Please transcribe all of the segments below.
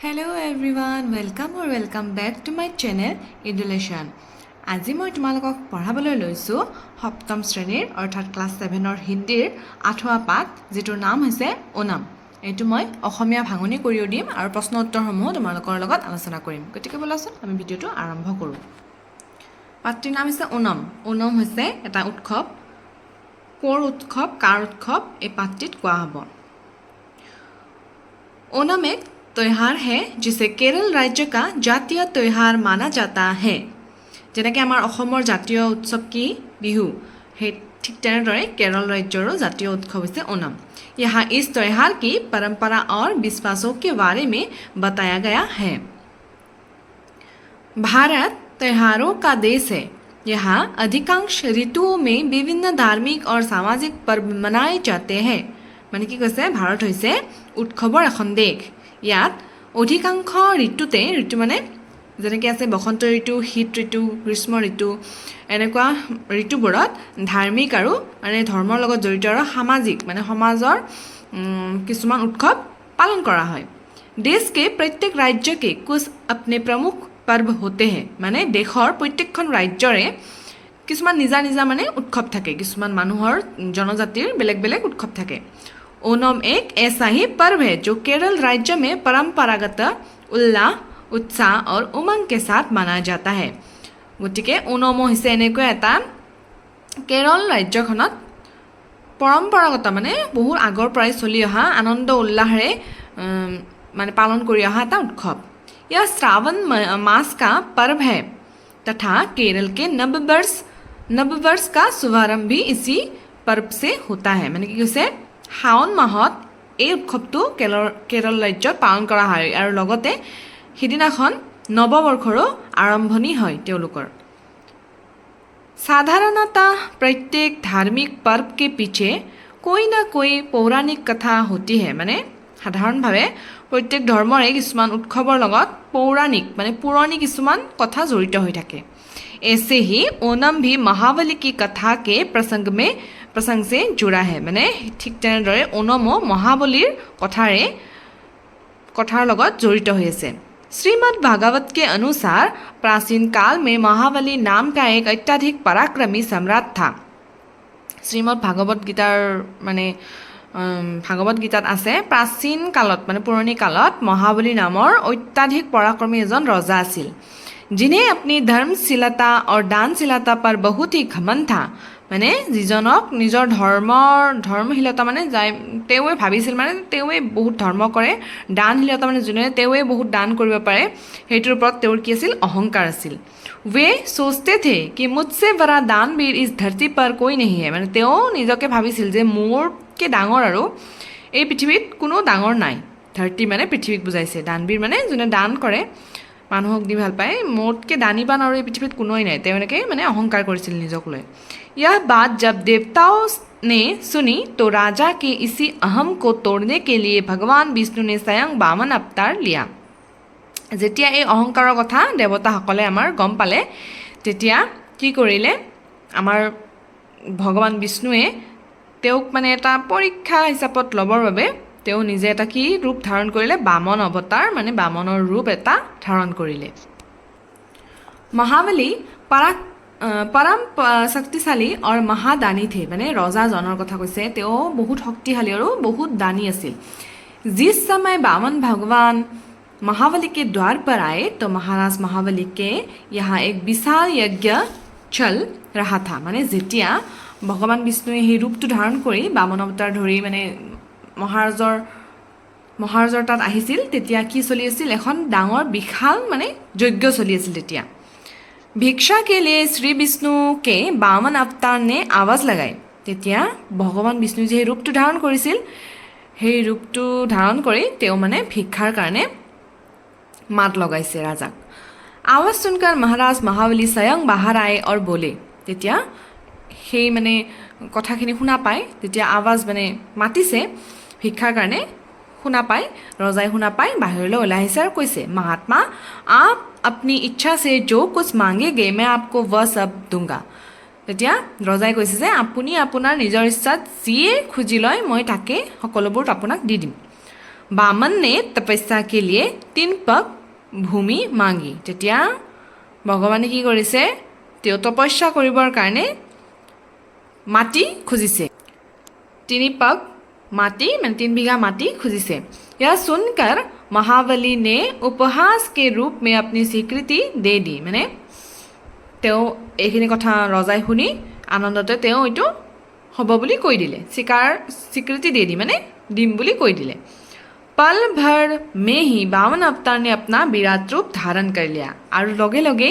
Hello everyone, welcome back to my channel Education. আজি মই তোমালোকক পঢ়াবলৈ লৈছো সপ্তম শ্ৰেণীৰ অৰ্থাৎ ক্লাছ 7 ৰ হিন্দীৰ 8ৱা পাঠ যিটোৰ নাম হৈছে ওনাম। এইটো মই অসমীয়া ভাঙনি কৰিও দিম আৰু প্ৰশ্ন উত্তৰসমূহ তোমালোকৰ লগত আলোচনা কৰিম। গতিকে বলাচোন আমি ভিডিওটো আৰম্ভ কৰো। পাঠটিৰ নাম হৈছে ওনাম। ওনাম হৈছে এটা উৎসৱ। কৰ উৎসৱ, কাৰ উৎসৱ এই পাঠটিত কোৱা হ'ব। ओणम एक त्यौहार है जिसे केरल राज्य का जातीय त्यौहार माना जाता है। যেনেকৈ আমাৰ অসমৰ জাতীয় উৎসৱ কি বিহু, সেই ঠিক তেনেদৰে केरल राज्यৰো জাতীয় উৎসৱ হৈছে ओणम। यहाँ इस त्यौहार की परंपरा और विश्वासों के बारे में बताया गया है। भारत त्योहारों का देश है। यहाँ अधिकांश ऋतुओं में विभिन्न धार्मिक और सामाजिक पर्व मनाए जाते हैं। মানে কি কৈছে ভাৰত হৈছে উৎসৱৰ এখন দেশ। ইয়াত অধিকাংশ ঋতুতে, ঋতু মানে যেনেকৈ আছে বসন্ত ঋতু, শীত ঋতু, গ্ৰীষ্ম ঋতু, এনেকুৱা ঋতুবোৰত ধাৰ্মিক আৰু মানে ধৰ্মৰ লগত জড়িত আৰু সামাজিক মানে সমাজৰ কিছুমান উৎসৱ পালন কৰা হয়। देश के प्रत्येक राज्य के कुछ अपने प्रमुख पर्व होते हैं। মানে দেশৰ প্ৰত্যেকখন ৰাজ্যৰে কিছুমান নিজা নিজা মানে উৎসৱ থাকে, কিছুমান মানুহৰ জনজাতিৰ বেলেগ বেলেগ উৎসৱ থাকে। ओणम एक ऐसा ही पर्व है जो केरल राज्य में परंपरागत उल्लास, उत्साह और उमंग के साथ मनाया जाता है। গতিকে ওণম হৈছে এনেকৈ এটা কেৰল ৰাজ্যখনত পৰম্পৰাগত মানে বহু আগৰ পৰাই চলি অহা আনন্দ উল্লাসেৰে মানে পালন কৰি অহা এটা উৎসৱ। यह श्रावण मास का पर्व है तथा केरल के नववर्ष का शुभारंभ भी इसी पर्व से होता है। মানে কি কৈছে শাওণ মাহত এই উৎসৱটো কেৰল ৰাজ্যত পালন কৰা হয় আৰু লগতে সিদিনাখন নৱবৰ্ষৰো আৰম্ভণি হয় তেওঁলোকৰ। साधारणतः प्रत्येक धार्मिक पर्व के पीछे कोई ना कोई पौराणिक कथा होती है। মানে সাধাৰণভাৱে প্ৰত্যেক ধৰ্মৰে কিছুমান উৎসৱৰ লগত পৌৰাণিক মানে পুৰণি কিছুমান কথা জড়িত হৈ থাকে। ऐसे ही ओणम भी महाबली की कथा के प्रसंग से जुड़ा है। মানে ঠিক তেনেদৰে ওণমো মহাবলীৰ কথাৰ লগত জড়িত হৈ আছে। श्रीमद् भागवत के अनुसार प्राचीन काल में महाबली नाम का एक अत्यधिक पराक्रमी सम्राट था। श्रीमद् भागवत गीतार মানে ভাগৱত গীতাত আছে প্ৰাচীন কালত মানে পুৰণি কালত মহাবলী নামৰ অত্যাধিক পৰাক্ৰমী এজন ৰজা আছিল। जिन्हें अपनी धर्मशीलता और दानशीलता पर बहुत ही घमंड था। মানে যিজনক নিজৰ ধৰ্মশীলতা মানে তেওঁৱে ভাবিছিল মানে তেওঁৱে বহুত ধৰ্ম কৰে, দানশীলতা মানে যোনে তেওঁৱে বহুত দান কৰিব পাৰে সেইটোৰ ওপৰত তেওঁৰ কি আছিল অহংকাৰ আছিল। वे सोचते थे कि मुझसे बड़ा दानवीर इस धरती पर कोई नहीं है। মানে তেওঁ নিজকে ভাবিছিল যে মোৰকে ডাঙৰ আৰু এই পৃথিৱীত কোনো ডাঙৰ নাই। ধৰতি মানে পৃথিৱীক বুজাইছে, দানবীৰ মানে যোনে দান কৰে মানুহক দি ভাল পায়, মোতকে দানীবান আৰু এই পৃথিৱীত কোনোই নাই, তেওঁলোকে মানে অহংকাৰ কৰিছিল নিজক লৈ। यह बात जब देवताओं ने सुनी तो राजा के इसी अहम को तोड़ने के लिए भगवान विष्णु ने स्वयं वामन अवतार लिया। যেতিয়া এই অহংকাৰৰ কথা দেৱতাসকলে আমাৰ গম পালে তেতিয়া কি কৰিলে আমাৰ ভগৱান বিষ্ণুৱে তেওঁক মানে এটা পৰীক্ষা হিচাপত ল'বৰ বাবে তেওঁ নিজে এটা কি ৰূপ ধাৰণ কৰিলে, বামন অৱতাৰ মানে বামনৰ ৰূপ এটা ধাৰণ কৰিলে। महाबली परम शक्तिशाली और महादानी थे। মানে ৰজাজনৰ কথা কৈছে, তেওঁ বহুত শক্তিশালী আৰু বহুত দানী আছিল। जिस समय वामन भगवान महाबली के द्वार पर आए तो महाराज महाबली के यहाँ एक विशाल यज्ञ चल रहा था। মানে যেতিয়া ভগৱান বিষ্ণুৱে সেই ৰূপটো ধাৰণ কৰি বামন অৱতাৰ ধৰি মানে মহাৰাজৰ তাত আহিছিল তেতিয়া কি চলি আছিল, এখন ডাঙৰ বিশাল মানে যজ্ঞ চলি আছিল। তেতিয়া भिक्षा के लिए श्री विष्णु के वामन अवतार ने आवाज लगाई। তেতিয়া ভগৱান বিষ্ণু যে ৰূপটো ধাৰণ কৰিছিল সেই ৰূপটো ধাৰণ কৰি তেওঁ মানে ভিক্ষাৰ কাৰণে মাত লগাইছে ৰাজাক। आवाज सुनकर महाराज महाबली स्वयं बाहर आए और बोले। তেতিয়া সেই মানে কথাখিনি শুনা পায়, তেতিয়া আৱাজ মানে মাতিছে ভিক্ষাৰ কাৰণে, শুনা পায় ৰজাই শুনা পায় বাহিৰলৈ ওলাই আহিছে আৰু কৈছে, महात्मा आप अपनी इच्छा से जो कुछ मांगेंगे मैं आपको वह सब दूंगा। তেতিয়া ৰজাই কৈছে যে আপুনি আপোনাৰ নিজৰ ইচ্ছাত যিয়ে খুজি লয় মই তাকে সকলোবোৰ আপোনাক দি দিম। बामन ने तपस्या के लिए 3 पग भूमि मांगी। তেতিয়া ভগৱানে কি কৰিছে তেওঁ তপস্যা কৰিবৰ কাৰণে মাটি খুজিছে। 3 पग माटी মানে 3 बीघा माटी खुजिसे। यह सुनकर महाबली ने उपहास के रूप में अपनी स्वीकृति दे दी। মানে তেওঁ এইখিনি কথা ৰজাই শুনি আনন্দতে তেওঁ এইটো হ'ব বুলি কৈ দিলে, স্বীকৃতি দি মানে দিম বুলি কৈ দিলে। पल भर में ही 52 अवतार ने अपना विराट रूप धारण कर लिया। আৰু লগে লগে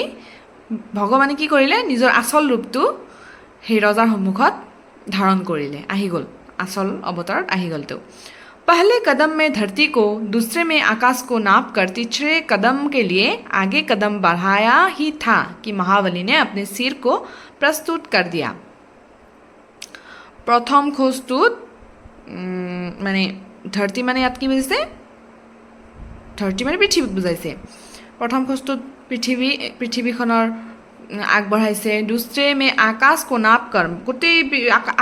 ভগৱানে কি কৰিলে নিজৰ আচল ৰূপটো সেই ৰজাৰ সন্মুখত ধাৰণ কৰিলে, আহি গ'ল, আচল অৱতাৰত আহি গ'ল তেওঁ। पहले कदम में धरती को, दूसरे में आकाश को नाप कर तीसरे कदम के लिए आगे कदम बढ़ाया ही था कि महाबली ने अपने सिर को प्रस्तुत कर दिया। प्रथम खोजटुत মানে धरती মানে ইয়াত কি বুজিছে, ধৰতী মানে পৃথিৱীক বুজাইছে। প্ৰথম খোজটোত পৃথিৱীখনৰ আগবঢ়াইছে। দুসৰে মে আকাশ কো নাপ কৰ, গোটেই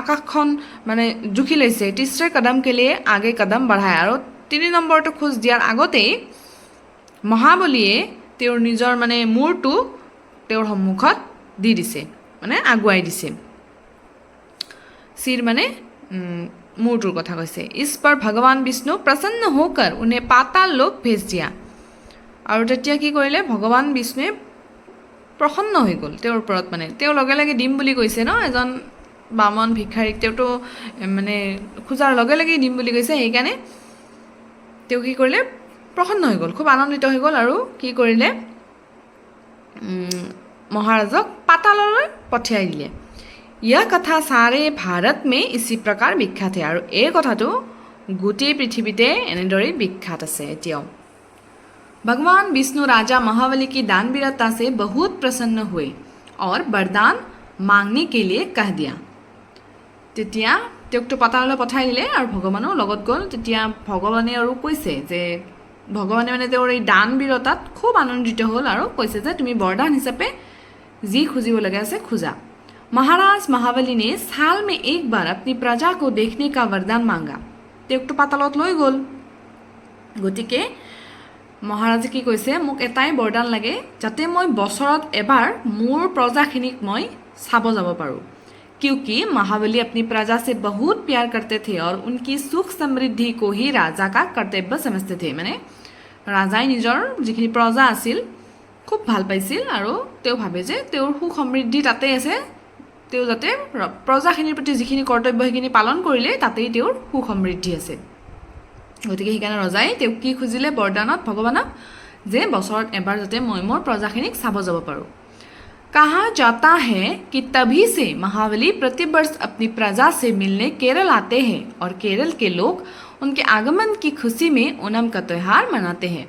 আকাশখন মানে জুখি লৈছে। তিসৰে কদম কে লিয়ে আগে কদম বঢ়ায়। আৰু 3 নম্বৰটো খোজ দিয়াৰ আগতেই মহাবলীয়ে তেওঁৰ নিজৰ মানে মূৰটো তেওঁৰ সন্মুখত দি দিছে, মানে আগুৱাই দিছে। सिर মানে मूर्टर कथा कैसे। इस पर भगवान विष्णु प्रसन्न होकर उन्हें पाताल लोक भेज दिया। और তেতিয়া কি কৰিলে ভগৱান বিষ্ণুৱে প্ৰসন্ন হৈ গ'ল তেওঁৰ ওপৰত। মানে তেওঁ লগে লগে দিম বুলি কৈছে ন, এজন বামন ভিক্ষাৰীক তেওঁতো মানে খোজাৰ লগে লগে দিম বুলি কৈছে, সেইকাৰণে তেওঁ কি কৰিলে প্ৰসন্ন হৈ গ'ল, খুব আনন্দিত হৈ গ'ল। আৰু কি কৰিলে মহাৰাজক পাতাললৈ পঠিয়াই দিলে। यह कथा सारे भारत में इसी प्रकार विख्यात है। और এই কথাটো গোটেই পৃথিৱীতে এনেদৰে বিখ্যাত আছে এতিয়াও। भगवान विष्णु राजा महाबली की दानवीरता से बहुत प्रसन्न हुए और वरदान मांगने के लिए कह दिया। তেতিয়া তেওঁকতো পাতাললৈ পঠাই দিলে আৰু ভগৱানো লগত গ'ল। তেতিয়া ভগৱানে আৰু কৈছে যে ভগৱানে মানে তেওঁৰ এই দানবীৰতাত খুব আনন্দিত হ'ল আৰু কৈছে যে তুমি বৰদান হিচাপে যি খুজিব লগা আছে খুজা। महाराज महाबली ने साल में एक बार अपनी प्रजा को देखने का वरदान मांगा। তেওঁকতো পাতালত লৈ গ'ল, গতিকে মহাৰাজে কি কৈছে মোক এটাই বৰদান লাগে যাতে মই বছৰত এবাৰ মোৰ প্ৰজাখিনিক মই চাব যাব পাৰোঁ। क्योंकि महाबली अपनी प्रजा से बहुत प्यार करते थे और उनकी सुख समृद्धि को ही राजा का कर्तव्य समझते थे। মানে ৰাজাই নিজৰ যিখিনি প্ৰজা আছিল খুব ভাল পাইছিল আৰু তেওঁ ভাবে যে তেওঁৰ সুখ সমৃদ্ধি তাতে আছে, তেওঁ যাতে প্ৰজাখিনিৰ প্ৰতি যিখিনি কৰ্তব্য সেইখিনি পালন কৰিলে তাতেই তেওঁৰ সুখ সমৃদ্ধি আছে। গতিকে সেইকাৰণে ৰজাই তেওঁক কি খুজিলে বৰদানত ভগৱানক যে বছৰত এবাৰ যাতে মই মোৰ প্ৰজাখিনিক চাব যাব পাৰোঁ। कहा जाता है कि तभी से महाबली प्रतिवर्ष अपनी प्रजा से मिलने केरल आते हैं और केरल के लोग उनके आगमन की खुशी में ओणम का त्यौहार मनाते हैं।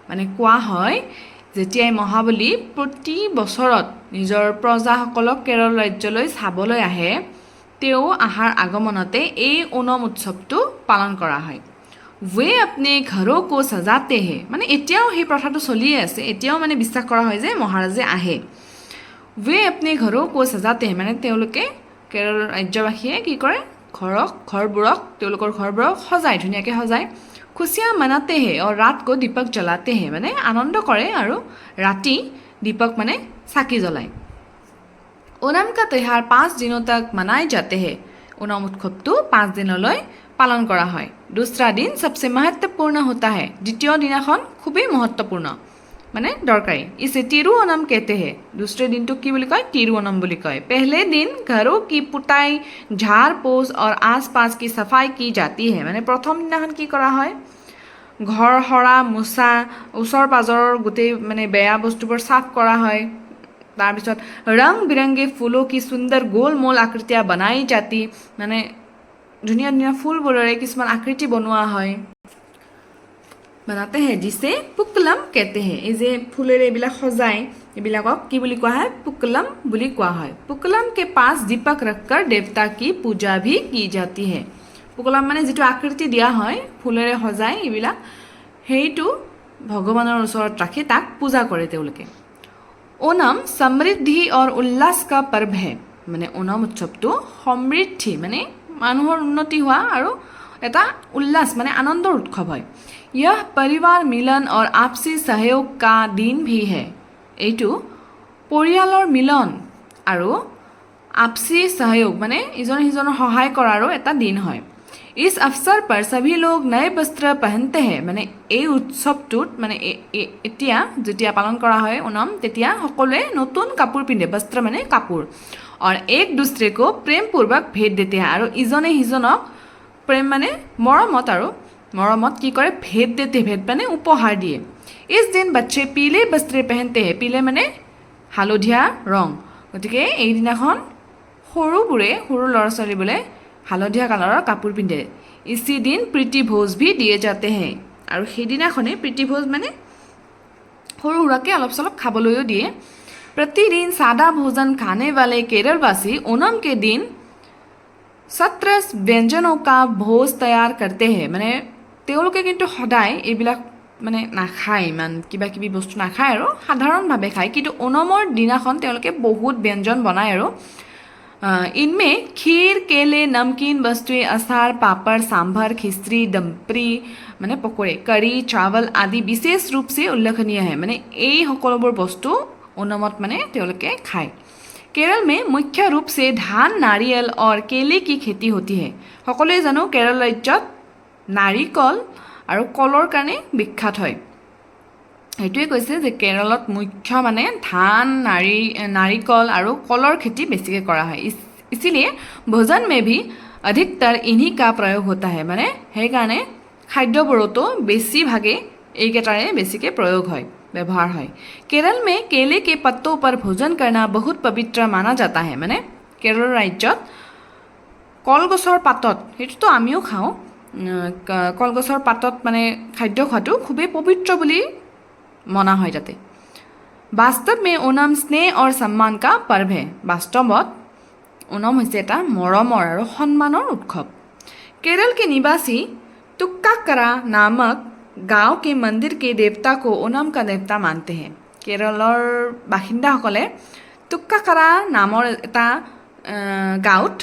মানে কোৱা হয় যেতিয়াই মহাবলী প্ৰতি বছৰত নিজৰ প্ৰজাসকলক কেৰল ৰাজ্যলৈ চাবলৈ আহে, তেওঁ আহাৰ আগমনতে এই ওণম উৎসৱটো পালন কৰা হয়। वे अपने घरों को सजाते हैं, মানে এতিয়াও সেই প্ৰথাটো চলিয়ে আছে, এতিয়াও মানে বিশ্বাস কৰা হয় যে মহাৰাজে আহে। वे अपने घरों को सजाते हैं, মানে তেওঁলোকে কেৰল ৰাজ্যবাসীয়ে কি কৰে ঘৰবোৰক তেওঁলোকৰ ঘৰবোৰক সজায়, ধুনীয়াকৈ সজায়। खुशियाँ मनाते हैं और रात को दीपक जलाते हैं, মানে আনন্দ কৰে আৰু ৰাতি दीपक মানে চাকি জ্বলায়। ओणम का त्यौहार 5 दिनों तक मनाए जाते हैं। ओणम উৎসৱটো 5 দিনলৈ পালন কৰা হয়। दूसरा दिन सबसे महत्वपूर्ण होता है, দ্বিতীয় দিনাখন খুবেই মহত্বপূৰ্ণ মানে দৰকাৰী। इसे तिरुओणम कहते हैं। दूसरे दिन तो की बोली कय तिरुओणम बोली कय। पहले दिन घरों की पुताई, झाड़ पोछ और आसपास की सफाई की जाती है, মানে প্ৰথম দিনাখন কি কৰা হয় ঘৰ সৰা মোচা, ওচৰ পাজৰৰ গোটেই মানে বেয়া বস্তুবোৰ সাফ কৰা হয়। তাৰপিছত रंग बिरंगे फूलों की सुंदर गोल मोल आकृतियाँ बनाई जाती, মানে ধুনীয়া ধুনীয়া ফুলবোৰেৰে কিছুমান আকৃতি বনোৱা হয়। बनाते हैं जिसे पुक्कलम कहते हैं। এই যে ফুলেৰে এইবিলাক সজায় এইবিলাকক কি বুলি কোৱা হয় पुक्कलम বুলি কোৱা হয়। पुक्कलम के पास दीपक रखकर देवता की पूजा भी की जाती है। पुक्कलम মানে যেটো আকৃতি দিয়া হয় ফুলেৰে সজায় এইবিলাক, সেইটো ভগৱানৰ ওচৰত ৰাখি তাক পূজা কৰে তেওঁলোকে। ओणम समृद्धि और उल्लास का पर्व है, মানে ओणम উৎসৱটো সমৃদ্ধি মানে মানুহৰ উন্নতি হোৱা আৰু এটা উল্লাস মানে আনন্দৰ উৎসৱ হয় यह परिवार मिलन और आपसी सहयोग का दिन भी है এইটো পৰিয়ালৰ মিলন আৰু आपसी सहयोग মানে ইজনে সিজনৰ সহায় কৰাৰো এটা দিন হয় इस अवसर पर सभी लोग नए वस्त्र पहनते हैं মানে এই উৎসৱটোত মানে এতিয়া যেতিয়া পালন কৰা হয় ওনম তেতিয়া সকলোৱে নতুন কাপোৰ পিন্ধে বস্ত্ৰ মানে কাপোৰ और एक दूसरे को प्रेम पूर्वक भेट देते हैं আৰু ইজনে সিজনক প্ৰেম মানে মৰমত আৰু मरमत की करे भेद देते भेद माने उपहार दिए इस दिन बच्चे पीले वस्त्र पहनते हैं पीले माने हालधिया रंग गतिके এই দিনাখন সৰুবোৰে সৰু ল'ৰা ছোৱালীবোৰে হালধিয়া কালাৰৰ কাপোৰ পিন্ধে इसी दिन प्रीति भोज भी दिए जाते हैं আৰু সেই দিনাখনে प्रीति भोज माने সৰু সুৰাকে অলপ চলপ খাবলৈও দিয়ে प्रतिदिन सादा भोजन खाने वाले केरलवासी ओणम के दिन 17 व्यंजनों का भोज तैयार करते हैं माने তেওঁলোকে কিন্তু সদায় এইবিলাক মানে নাখায় ইমান কিবা কিবি বস্তু নাখায় আৰু সাধাৰণভাৱে খায় কিন্তু ওণমৰ দিনাখন তেওঁলোকে বহুত ব্যঞ্জন বনায় আৰু इनमें खीर केले नमकीन वस्तुएं अचार पापड़ सांभर खिचड़ी दम्परी माने पकोड़े करी चावल आदि विशेष रूप से उल्लेखनीय है माने এই সকলোবোৰ বস্তু ওণমত মানে তেওঁলোকে খায় केरल में मुख्य रूप से धान नारियल और केले की खेती होती है সকলোৱে জানো केरल राज्यत नारिकल আৰু কলৰ কাৰণে বিখ্যাত হয় এইটোৱে কৈছে যে কেৰলত মুখ্য মানে ধান नारिकल আৰু কলৰ খেতি বেছিকৈ কৰা হয় इसलिए भोजन में भी अधिकतर इन्हीं का प्रयोग होता है মানে সেই কাৰণে খাদ্যবোৰতো বেছিভাগে এইকেইটাৰে বেছিকৈ প্ৰয়োগ হয় व्यवहार है केरल में केले के पत्तों पर भोजन करना बहुत पवित्र माना जाता है माने केरल राज्यत কলগছৰ পাতত হেতুতো আমিও খাওঁ কলগছৰ পাতত মানে খাদ্য খোৱাটো খুবেই পবিত্ৰ বুলি মনা হয় তাতে वास्तव में ओणम स्नेह और सम्मान का पर्व है वास्तवत ओणम হৈছে এটা মৰমৰ আৰু সন্মানৰ উৎসৱ केरल के निवासी तुक्काकरा नामक गाँव के मंदिर के देवता को ओणम का देवता मानते हैं केरলৰ বাসিন্দাসকলে তুক্কাকাৰা নামৰ এটা গাঁৱত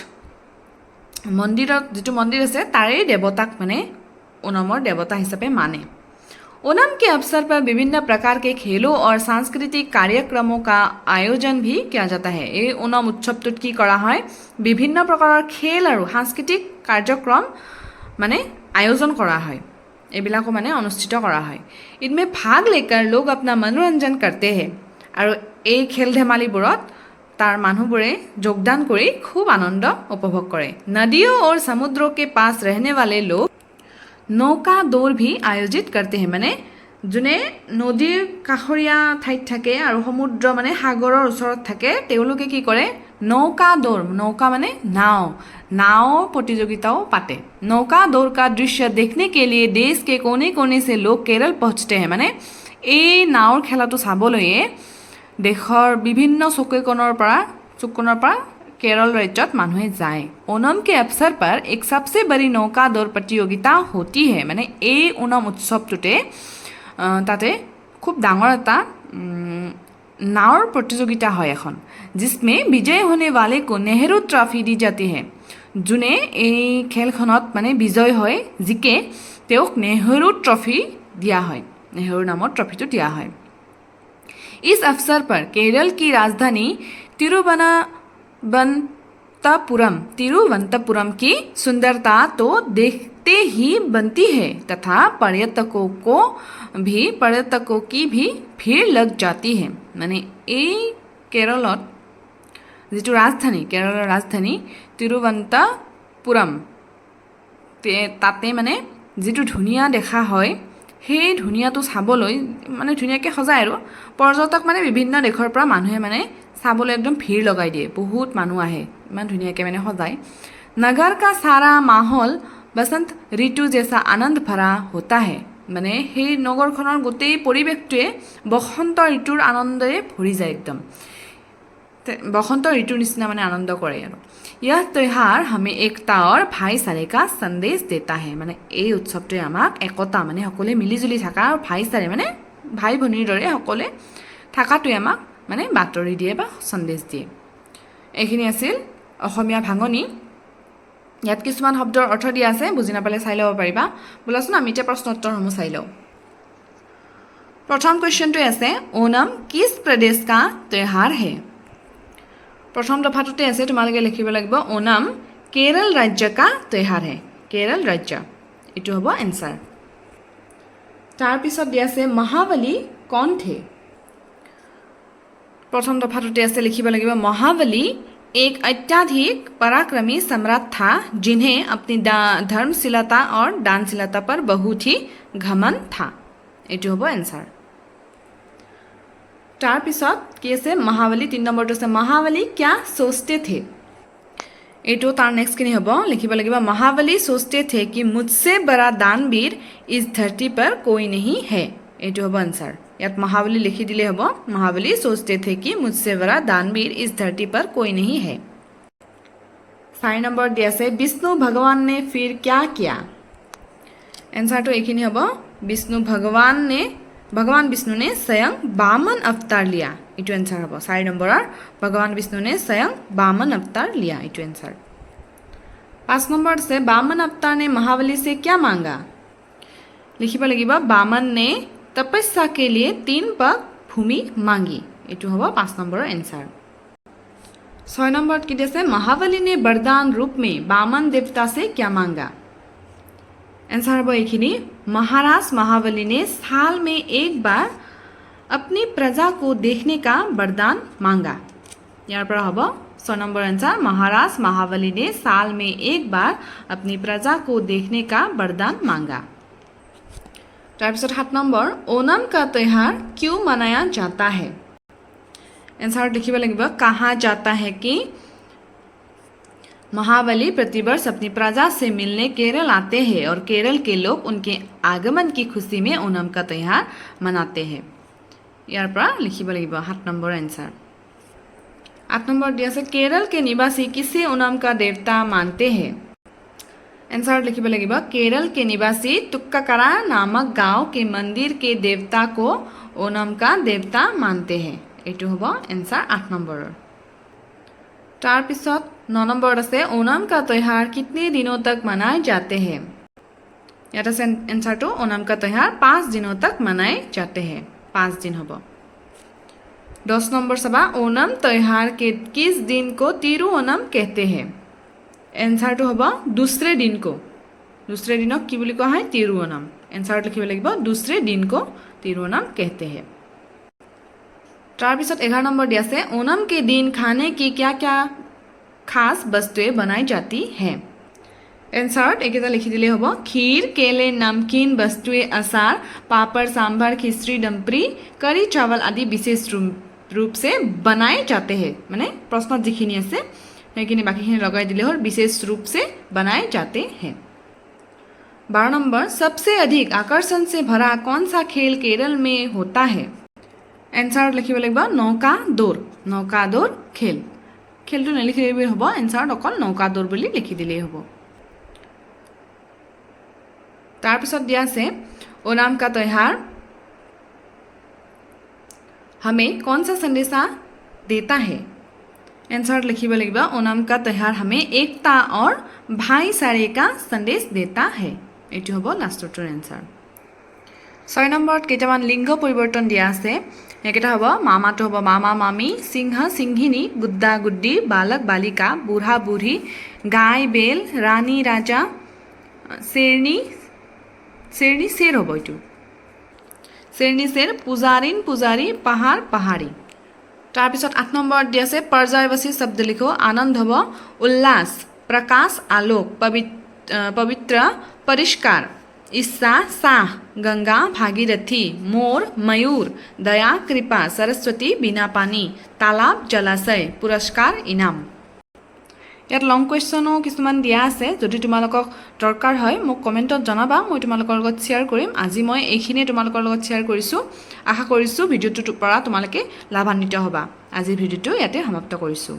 মন্দিৰত যেটো মন্দিৰ আছে তাৰে দেৱতাক মানে ओणমৰ দেৱতা হিচাপে মানে ओणम के अवसर पर विभिन्न प्रकार के खेलों और सांस्कृतिक कार्यक्रमों का आयोजन भी किया जाता है এই ओणम উৎসৱটোত কি কৰা হয় বিভিন্ন প্ৰকাৰৰ খেল আৰু সাংস্কৃতিক কাৰ্যক্ৰম মানে আয়োজন কৰা হয় এইবিলাকো মানে অনুষ্ঠিত কৰা হয় इनमें भाग लेकर लोग अपना मनोरंजन करते हैं আৰু এই খেল ধেমালিবোৰত তাৰ মানুহবোৰে যোগদান কৰি খুব আনন্দ উপভোগ কৰে नदियों और समुद्रों के पास रहने वाले लोग नौका दौड़ भी आयोजित करते हैं माने যোনে নদীৰ কাষৰীয়া ঠাইত থাকে আৰু সমুদ্ৰ মানে সাগৰৰ ওচৰত থাকে তেওঁলোকে কি কৰে नौका दौड़ नौका माने नाव प्रतियोगिताओं पाते नौका दौड़ का दृश्य देखने के लिए देश के कोने कोने से लोग केरल पहुँचते हैं माने এই নাওৰ খেলাটো চাবলৈ দেশৰ বিভিন্ন চুককোণৰ পৰা केरल राज्यत মানুহে যায় ओणम के अवसर पर एक सबसे बड़ी नौका दौड़ प्रतियोगिता होती है माने এই ओणम उत्सवটোতে তাতে খুব ডাঙৰ এটা नावर प्रतियोगिता है এখন जिसमें विजय होने वाले को नेहरू ट्रॉफी दी जाती है যোনে এই খেলখনত মানে বিজয় হয় জিকে তেওঁক नेहरू ट्रॉफी दिया है नेहरू नाমৰ ट्रॉफीটো दिया है इस अवसर पर केरल की राजधानी तिरुवनंतपुरम की सुंदरता तो देखते ही बनती है तथा पर्यटकों की भी भीड़ लग जाती है माने এই केरलत যেটো राजधानी केरলৰ राजधानी तिरुवनंतपुरम তাতে মানে যেটো ধুনিয়া দেখা হয় সেই ধুনিয়াটো চাবলৈ মানে ধুনিয়াকৈ সজায় আৰু পৰ্যটক মানে বিভিন্ন দেশৰ পৰা মানুহে মানে চাবলৈ একদম ভিৰ লগাই দিয়ে বহুত মানুহ আহে ইমান ধুনিয়াকৈ মানে সজায় नगर का सारा माहौल बसंत ऋतु जैसा आनंद भरा होता है মানে সেই নগৰখনৰ গোটেই পৰিৱেশটোৱে বসন্ত ঋতুৰ আনন্দৰে ভৰি যায় একদম বসন্ত ঋতুৰ নিচিনা মানে আনন্দ কৰে আৰু यह त्योहार हमें एकता और भाईचारे का संदेश देता है মানে এই উৎসৱটোৱে আমাক একতা মানে সকলোৱে মিলিজুলি থকা আৰু ভাইচাৰে মানে ভাই ভনীৰ দৰে সকলোৱে থকাটোৱে আমাক মানে বাতৰি দিয়ে বা সন্দেশ দিয়ে এইখিনি আছিল অসমীয়া ভাঙনি ইয়াত কিছুমান শব্দৰ অৰ্থ দিয়া আছে বুজি নাপালে চাই ল'ব পাৰিবা বলাচোন আমি এতিয়া প্ৰশ্ন উত্তৰসমূহ চাই লওঁ प्रथम क्वेश्चन तो ऐसे ओणम किस प्रदेश का त्योहार है प्रथम दफाटुते ऐसे तुम्हारे लिखिब লাগিব ओणम केरल राज्य का त्योहार है केरल राज्य इटु हबो आंसर तार पिছত দিয়া আছে महाबली कौन थे प्रथम दफाटुते ऐसे लिखिब লাগিব महाबली एक अत्यधिक पराक्रमी सम्राट था जिन्हें अपनी धर्मशीलता और दानशीलता पर बहुत ही घमंड था इटु हबो आंसर तार पिছত কি আছে महाबली 3 নম্বৰটো আছে महाबली क्या सोचते थे एटो तार नेक्स्ट किनी हबो लिखिब লাগিব महाबली सोचते थे कि मुझसे बड़ा दानवीर इस धरती पर कोई नहीं है एटो हबो आंसर यात महाबली लिखि दिले हबो महाबली सोचते थे कि मुझसे बड़ा दानवीर इस धरती पर कोई नहीं है 4 नंबर दिया से विष्णु भगवान ने फिर क्या किया आंसर तो एखिनी हबो भगवान विष्णु ने स्वयं वामन अवतार लिया इटु आंसर हबो 4 नंबर भगवान विष्णु ने स्वयं वामन अवतार लिया इटु आंसर 5 नंबर से वामन अवतार ने महाबली से क्या मांगा लिखिब লাগিব वामन ने तपस्या के लिए 3 पग भूमि मांगी इटु हबो 5 नंबर आंसर 6 नंबर की जैसे महाबली ने वरदान रूप में वामन देवता से क्या मांगा आंसर हबो एखिनी महाराज महाबली ने साल में एक बार अपनी प्रजा को देखने का वरदान मांगा यार पर हबो 6 नंबर आंसर महाराज महाबली ने साल में एक बार अपनी प्रजा को देखने का वरदान मांगा तार पिছত 7 नंबर ओणम का त्योहार क्यों मनाया जाता है आंसर लिखिब লাগিব कहा जाता है कि महाबली प्रतिवर्ष अपनी प्रजा से मिलने केरल आते हैं और केरल के लोग उनके आगमन की खुशी में ओणम का त्योहार मनाते हैं यार पर लिखिब লাগিব 7 नंबर आंसर 8 नंबर दिया से केरल के निवासी किसे ओणम का देवता मानते हैं आंसर लिखिब লাগিব केरल के निवासी तुक्काकारा नामक गांव के मंदिर के देवता को ओणम का देवता मानते हैं एटु हबो आंसर 8 नंबर तार पिছত 9 नंबर আছে ओणम का त्योहार कितने दिनों तक मनाए जाते हैं यात আছে आंसर तो ओणम का त्योहार 5 दिनों तक मनाए जाते हैं 5 दिन हबो 10 नंबर सबा ओणम त्योहार के किस दिन को तिरुओणम कहते हैं आंसर तो हबो दूसरे दिन दिनक की বুলি কোৱা হয় तिरुओणम आंसर लिखिब লাগিব दूसरे दिन को तिरुओणम कहते हैं तार पिছত 11 नंबर दिया से ओणम के दिन खाने की क्या क्या खास वस्तुएं बनाई जाती हैं आंसर एकेटा लिखि दिले हबो खीर केले नमकीन वस्तुएं अचार पापड़ सांभर खिचड़ी डम्परी करी चावल आदि विशेष रूप से बनाए जाते हैं माने प्रश्न जिखिनि আছে সেইখিনি বাকিখিনি লগাই দিলে হল विशेष रूप से बनाए जाते हैं 12 नंबर सबसे अधिक आकर्षण से भरा कौन सा खेल केरल में होता है आंसर लिखिब লাগিব नौका दौर खेल खेलটো নেলিখিলেই হ'ব आंसर অকল नौका दौर বুলি লিখি দিলেই হ'ব तार पिছত दिया আছে ओणम का त्योहार हमें कौन सा संदेशा देता है आंसर लिखिब লাগিব ओणम का त्योहार हमें एकता और भाईचारे का संदेश देता है एटु হ'ব लास्टৰ आंसर 6 नम्बरत केटामान लिंग परिवर्तन दिया আছে एकेटा हबो मामाটো हबो मामा मामी सिंह सिंहिनी गुद्दा गुड्डी बालक बालिका बूढ़ा बूढ़ी गाय बेल रानी राजा शेरनी शेर हबो एटु शेरनी शेर पुजारीन पुजारी पहाड़ पहाड़ी तार पिছত 8 नम्बर दिया আছে पर्यायवाची शब्द लिखो आनंद हबो उल्लास प्रकाश आलोक पवित्र परिष्कार ईसा साह गंगा भागीरथी मोर मयूर दया कृपा सरस्वती बिना पानी तालाब जलाशय पुरस्कार इनाम ইয়াত লং কোৱেশ্চনো কিছুমান দিয়া আছে যদি তোমালোকক দৰকাৰ হয় মোক কমেন্টত জনাবা মই তোমালোকৰ লগত শেয়াৰ কৰিম আজি মই এইখিনি তোমালোকৰ লগত শেয়াৰ কৰিছো আশা কৰিছো ভিডিওটোৰ পৰা তোমালোকে লাভান্বিত হ'বা আজি ভিডিওটো ইয়াতে সমাপ্ত কৰিছো